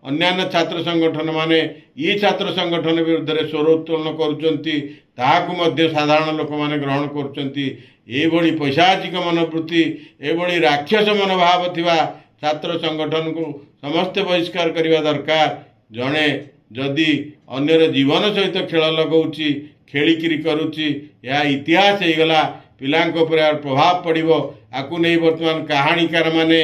अन्य छात्र संगठन माने ये छात्र संगठन विरुद्ध में स्वर उत्तोलन कर साधारण लोक मैंने ग्रहण कर पैशाचिक मनोवृत्ति एभली राक्षस मनोभाव थिबा छात्र संगठन को समस्ते बहिष्कार करने दरकार। जड़े जदि अन्यर जीवन सहित खेल लगाऊँगी खेलिकी करुच्ची या इतिहास हो गला पिलांक उपर प्रभाव पड़ो। आकु नहीं वर्तमान कहानीकार माने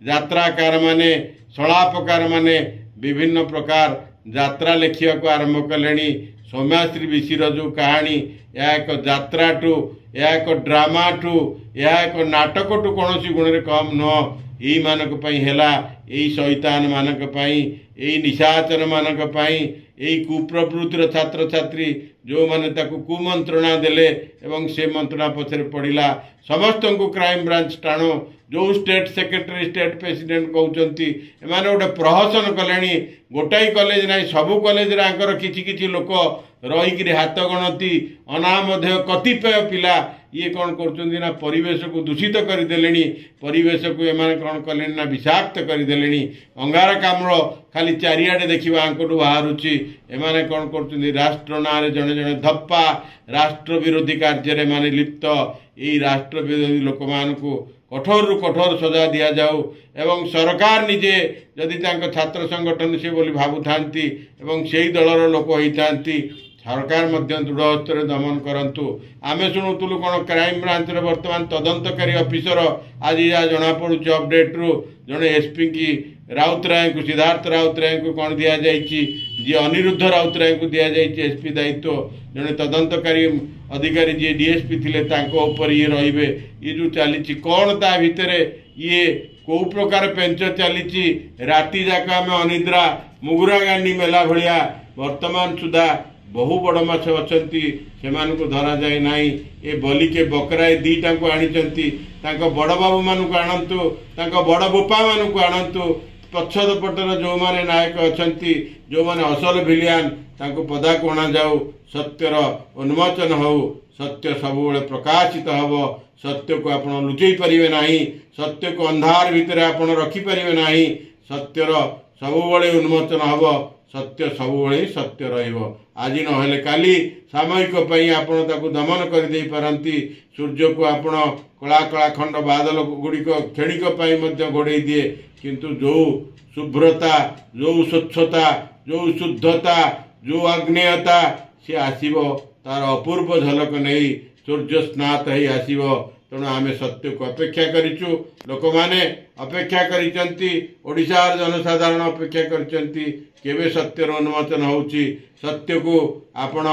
यात्राकार माने सलापकार माने विभिन्न प्रकार यात्रा लिखा को आरंभ कले। सौम्याश्री विशीर जो कहानी यह एक यात्रा टू यह एक ड्रामा टू यह एक नाटक टू कौन गुण में कम नुह। यही मानक हेला यही शैतान मानक यही निशाचर मानक यही कुप्रवृत्तिर छात्र छात्री जो माने ताकू कुमंत्रणा देले एवं से मंत्रणा पछरे पड़िला समस्त को क्राइम ब्रांच टाणो। जो स्टेट सेक्रेटरी स्टेट प्रेसिडेंट कहते एमाने गोटे प्रहसन कले। गोटाई कॉलेज ना सबू कॉलेज किछि लोक रहीकि हाथ गणती अनामधेय कतिपय पिला ये कौन कर परिवेश को दूषित करदे। परिवेश को एमाने कौन कले ना विषाक्त करदे। अंगारकाम्ल खाली चारिआडे देखा आंकटू बाहरुची। एमाने कौन कर राष्ट्र ना जड़े जड़े धप्पा राष्ट्र विरोधी कार्य माने लिप्त यही राष्ट्र विरोधी लोक मान कठोर रु कठोर सजा दि जाऊ एवं सरकार निजे जदि छात्र संगठन से बोली भावुथांती एवं से दलर लोक होती सरकार दृढ़ हस्तर दमन करंतु। आमे शुणुलु कौन क्राइम ब्रांच वर्तमान तदंतकारी ऑफिसर आज जहाँ जना पड़ू अपडेट रु जड़े एसपी की राउतराय को सिद्धार्थ राउतराय को कौन दि जाए जी अनिरुद्ध राउतराय को दि जाए एसपी दायित्व जड़े तदंतकारी अधिकारी जी डीएसपी थिले तांको ऊपर ये रहिबे। ये जो चली कौन ता भितर ये कौ प्रकार पेंच चली राति जाक आम अनिद्रा मुगुरा गांडी मेला भलिया वर्तमान सुधा बहु बड़ माछ अच्छी से धरा जाए ना। ये बलिके बकराए दीटा को आनी बड़ बाबू मान को आणतु बड़ बोपा मान को आणतु पछद पटर जो माने नायक अच्छा जो माने असल भिलियान तांको पदा को अणा जाऊ सत्यर उन्मोचन हो सत्य सबुबले प्रकाशित हब। सत्य को आप लुचई पारे ना सत्य को अंधार भितर आप रखिपारे ना सत्यर सबुबले उन्मोचन हब सत्य सबुबले सत्य रहिबो। आज नहेले काली सामयिक आपण ताकू दमन कर दे पारंती। सूर्य को आपण कला कला खंड बादल गुड़िक क्षणिक घोड़े दिए किंतु जो शुभ्रता जो स्वच्छता जो शुद्धता जो अग्नेयता सी आसीबो तार अपूर्व झलक नहीं सूर्य स्नात ही आसीबो। तेणु आमे सत्य को अपेक्षा करिचु लोक माने अपेक्षा करिसंती ओडिशार जनसाधारण अपेक्षा करिसंती केबे सत्यर उन्मोचन होउची। सत्य को आपण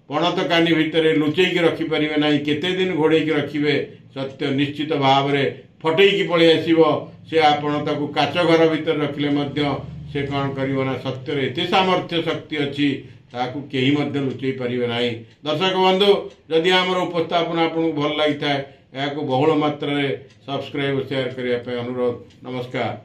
पणत कानी भितर लुचेकी रखिपारे ना केते दिन घोड़ेकी रखिबे सत्य निश्चित भाव में फटेकी पलि आसीबो। से आपण ताकू काच घर भितर रखिले मध्य से कौन करिवना सत्यर एते सामर्थ्य शक्ति अच्छी ताकू केही मध्य लुचई पारिबे नाही। दर्शक बंधु जदि आमर उपस्थापन आपको भल लगी था या बहुल मात्रा सब्सक्राइब शेयर करने अनुरोध। नमस्कार।